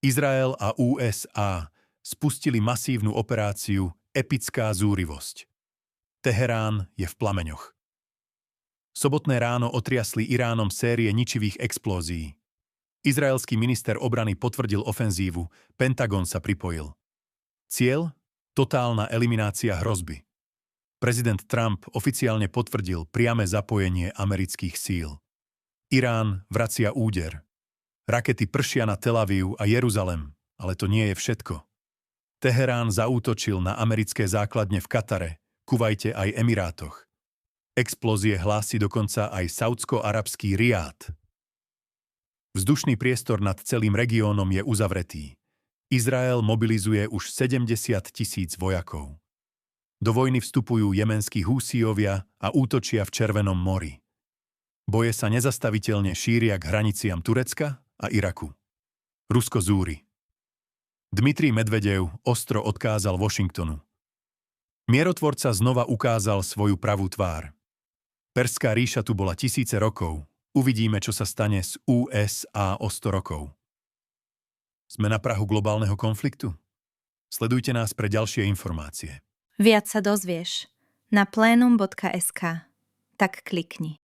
Izrael a USA spustili masívnu operáciu Epická zúrivosť. Teherán je v plameňoch. Sobotné ráno otriasli Iránom série ničivých explózií. Izraelský minister obrany potvrdil ofenzívu, Pentagon sa pripojil. Cieľ? Totálna eliminácia hrozby. Prezident Trump oficiálne potvrdil priame zapojenie amerických síl. Irán vracia úder. Rakety pršia na Tel Aviv a Jeruzalem, ale to nie je všetko. Teherán zaútočil na americké základne v Katare, Kuvajte aj Emirátoch. Explózie hlási dokonca aj saúdsko-arabský Riád. Vzdušný priestor nad celým regiónom je uzavretý. Izrael mobilizuje už 70 000 vojakov. Do vojny vstupujú jemenskí Húsijovia a útočia v Červenom mori. Boje sa nezastaviteľne šíria k hraniciam Turecka a Iraku. Rusko zúri. Dmitrij Medvedev ostro odkázal Washingtonu. Mierotvorca znova ukázal svoju pravú tvár. Perská ríša tu bola tisíce rokov. Uvidíme, čo sa stane z USA o 100 rokov. Sme na prahu globálneho konfliktu? Sledujte nás pre ďalšie informácie. Viac sa dozvieš na plenum.sk. Tak klikni.